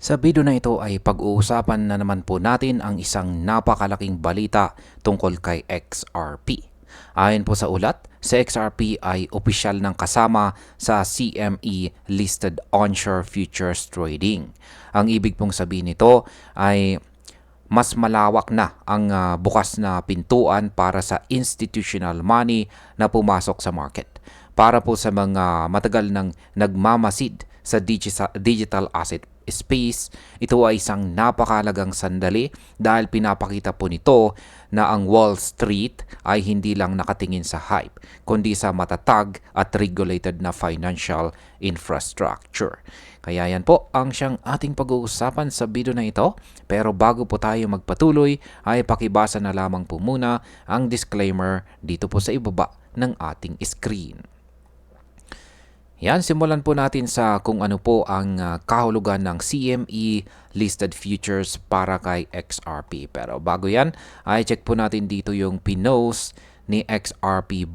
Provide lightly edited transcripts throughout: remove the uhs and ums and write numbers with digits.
Sa video na ito ay pag-uusapan na naman po natin ang isang napakalaking balita tungkol kay XRP. Ayon po sa ulat, si XRP ay opisyal ng kasama sa CME listed onshore futures trading. Ang ibig pong sabihin nito ay mas malawak na ang bukas na pintuan para sa institutional money na pumasok sa market. Para po sa mga matagal nang nagmamasid sa digital asset space, ito ay isang napakalagang sandali dahil pinapakita po nito na ang Wall Street ay hindi lang nakatingin sa hype, kundi sa matatag at regulated na financial infrastructure. Kaya yan po ang siyang ating pag-uusapan sa video na ito. Pero bago po tayo magpatuloy, ay pakibasa na lamang po muna ang disclaimer dito po sa ibaba ng ating screen. Yan, simulan po natin sa kung ano po ang kahulugan ng CME listed futures para kay XRP. Pero bago yan, ay check po natin dito yung pinost ni XRP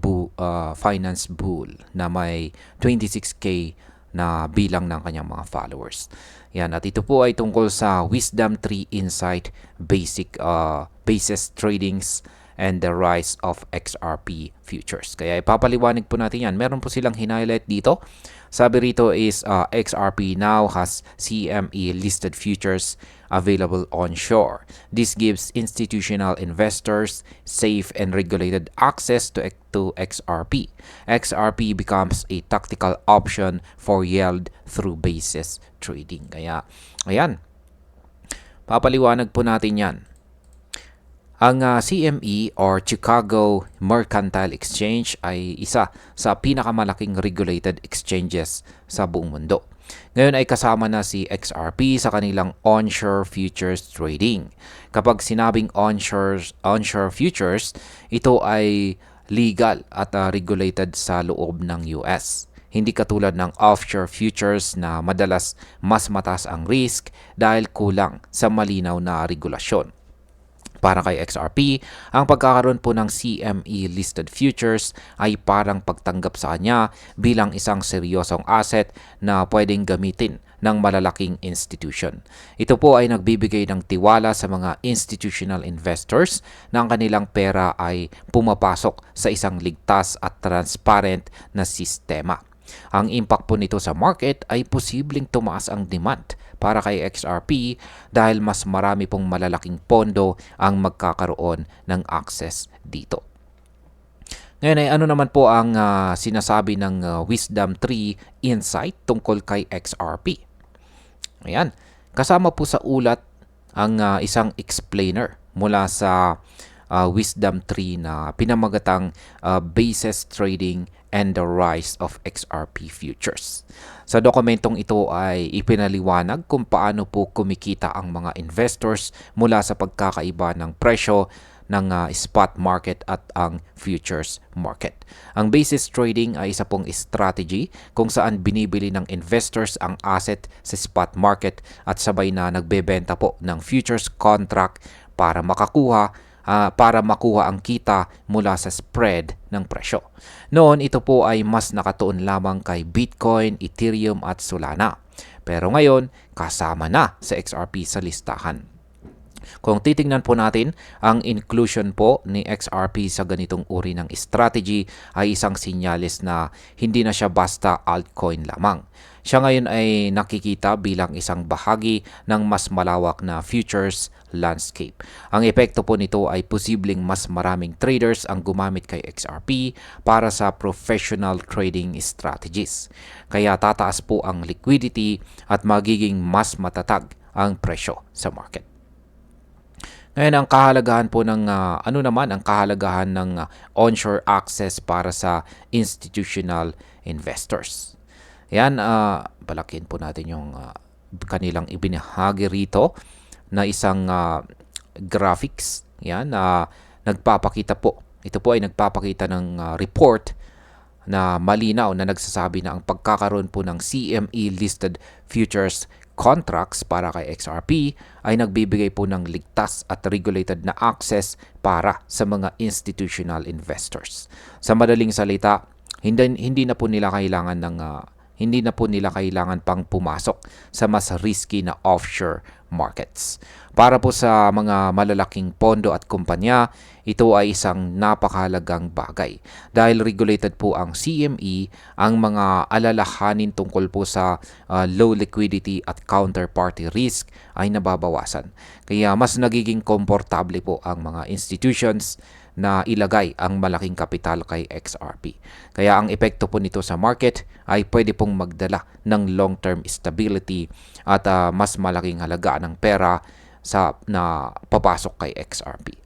Finance Bull na may 26K na bilang ng kanyang mga followers. Yan, at ito po ay tungkol sa Wisdom Tree Insight Basis Tradings and the rise of XRP futures. Kaya ipapaliwanag po natin yan. Meron po silang highlight dito. Sabi rito is XRP now has CME listed futures available onshore. This gives institutional investors safe and regulated access to XRP. XRP becomes a tactical option for yield through basis trading. Kaya, ayan. Papaliwanag po natin yan. Ang CME or Chicago Mercantile Exchange ay isa sa pinakamalaking regulated exchanges sa buong mundo. Ngayon ay kasama na si XRP sa kanilang onshore futures trading. Kapag sinabing onshore futures, ito ay legal at regulated sa loob ng US. Hindi katulad ng offshore futures na madalas mas mataas ang risk dahil kulang sa malinaw na regulasyon. Para kay XRP, ang pagkakaroon po ng CME listed futures ay parang pagtanggap sa kanya bilang isang seryosong asset na pwedeng gamitin ng malalaking institution. Ito po ay nagbibigay ng tiwala sa mga institutional investors na ang kanilang pera ay pumapasok sa isang ligtas at transparent na sistema. Ang impact po nito sa market ay posibleng tumaas ang demand para kay XRP dahil mas marami pong malalaking pondo ang magkakaroon ng access dito. Ngayon ay ano naman po ang sinasabi ng Wisdom Tree Insight tungkol kay XRP. Ayan, kasama po sa ulat ang isang explainer mula sa Wisdom Tree na pinamagatang Basis Trading and the Rise of XRP Futures. Sa dokumentong ito ay ipinaliwanag kung paano po kumikita ang mga investors mula sa pagkakaiba ng presyo ng spot market at ang futures market. Ang basis trading ay isa pong strategy kung saan binibili ng investors ang asset sa spot market at sabay na nagbebenta po ng futures contract para makuha ang kita mula sa spread ng presyo. Noon, ito po ay mas nakatuon lamang kay Bitcoin, Ethereum at Solana. Pero ngayon, kasama na sa XRP sa listahan. Kung titingnan po natin, ang inclusion po ni XRP sa ganitong uri ng strategy ay isang sinyalis na hindi na siya basta altcoin lamang. Siya ngayon ay nakikita bilang isang bahagi ng mas malawak na futures landscape. Ang epekto po nito ay posibleng mas maraming traders ang gumamit kay XRP para sa professional trading strategies. Kaya tataas po ang liquidity at magiging mas matatag ang presyo sa market. Ngayon, ang kahalagahan po ng ang kahalagahan ng onshore access para sa institutional investors. Yan, palakin po natin yung kanilang ibinahagi rito na isang graphics. Yan, nagpapakita po. Ito po ay nagpapakita ng report na malinaw na nagsasabi na ang pagkakaroon po ng CME listed futures contracts para kay XRP ay nagbibigay po ng ligtas at regulated na access para sa mga institutional investors. Sa madaling salita, hindi na po nila kailangan ng hindi na po nila kailangan pang pumasok sa mas risky na offshore markets. Para po sa mga malalaking pondo at kumpanya, ito ay isang napakahalagang bagay. Dahil regulated po ang CME, ang mga alalahanin tungkol po sa low liquidity at counterparty risk ay nababawasan. Kaya mas nagiging komportable po ang mga institutions na ilagay ang malaking kapital kay XRP. Kaya ang epekto po nito sa market ay pwede pong magdala ng long-term stability at mas malaking halaga ng pera na papasok kay XRP.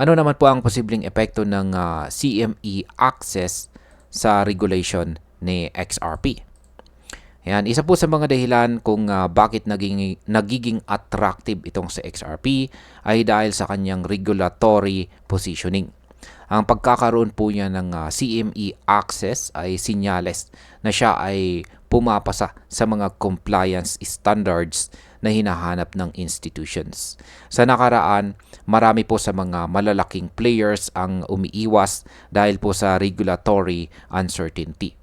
Ano naman po ang posibleng epekto ng CME access sa regulation ni XRP? Yan, isa po sa mga dahilan kung bakit nagiging attractive itong sa XRP ay dahil sa kanyang regulatory positioning. Ang pagkakaroon po niya ng CME access ay sinyales na siya ay pumapasa sa mga compliance standards na hinahanap ng institutions. Sa nakaraan, marami po sa mga malalaking players ang umiiwas dahil po sa regulatory uncertainty.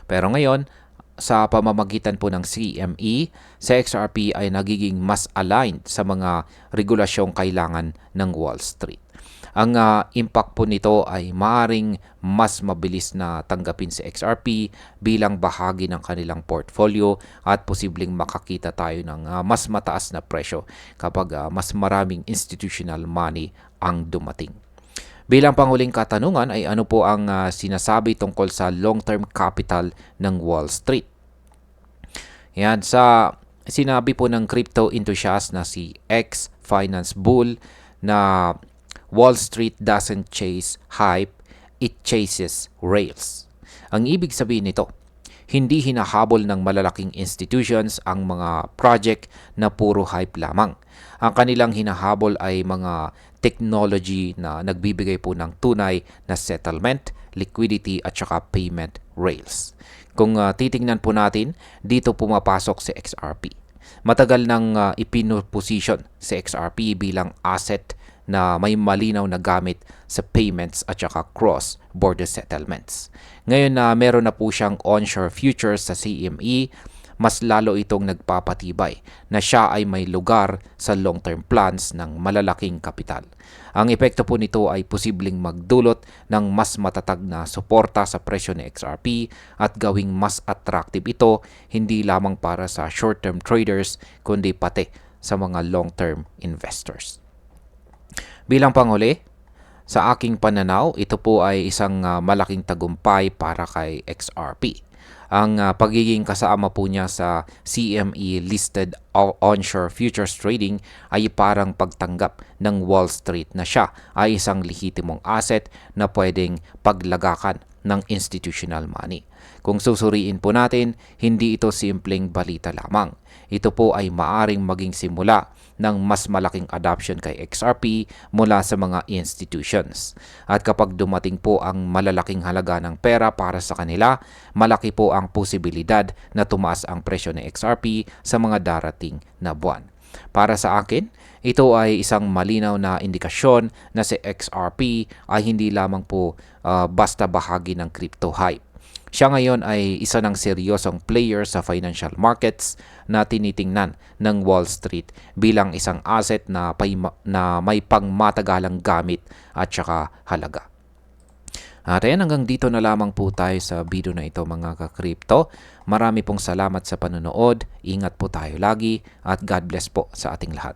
Pero ngayon, sa pamamagitan po ng CME, sa XRP ay nagiging mas aligned sa mga regulasyong kailangan ng Wall Street. Ang impact po nito ay maaring mas mabilis na tanggapin sa XRP bilang bahagi ng kanilang portfolio at posibleng makakita tayo ng mas mataas na presyo kapag mas maraming institutional money ang dumating. Bilang panghuling katanungan ay ano po ang sinasabi tungkol sa long-term capital ng Wall Street? Yan, sa sinabi po ng crypto enthusiast na si X Finance Bull na Wall Street doesn't chase hype, it chases rails. Ang ibig sabihin nito, hindi hinahabol ng malalaking institutions ang mga project na puro hype lamang. Ang kanilang hinahabol ay mga technology na nagbibigay po ng tunay na settlement, liquidity at saka payment rails. Kung titingnan po natin, dito pumapasok si XRP. Matagal nang ipinoposition si XRP bilang asset na may malinaw na gamit sa payments at saka cross-border settlements. Ngayon na meron na po siyang onshore futures sa CME, mas lalo itong nagpapatibay na siya ay may lugar sa long-term plans ng malalaking kapital. Ang epekto po nito ay posibleng magdulot ng mas matatag na suporta sa presyo ni XRP at gawing mas attractive ito hindi lamang para sa short-term traders kundi pati sa mga long-term investors. Bilang panghuli, sa aking pananaw, ito po ay isang malaking tagumpay para kay XRP. Ang pagiging kasama po niya sa CME-listed onshore futures trading ay parang pagtanggap ng Wall Street na siya ay isang lehitimong asset na pwedeng paglagakan ng institutional money. Kung susuriin po natin, hindi ito simpleng balita lamang. Ito po ay maaring maging simula ng mas malaking adoption kay XRP mula sa mga institutions. At kapag dumating po ang malalaking halaga ng pera para sa kanila, malaki po ang posibilidad na tumaas ang presyo ng XRP sa mga darating na buwan. Para sa akin, ito ay isang malinaw na indikasyon na si XRP ay hindi lamang po basta bahagi ng crypto hype. Siya ngayon ay isa ng seryosong player sa financial markets na tinitingnan ng Wall Street bilang isang asset na may pangmatagalang gamit at saka halaga. At ayan, hanggang dito na lamang po tayo sa video na ito mga ka-crypto. Marami pong salamat sa panonood. Ingat po tayo lagi at God bless po sa ating lahat.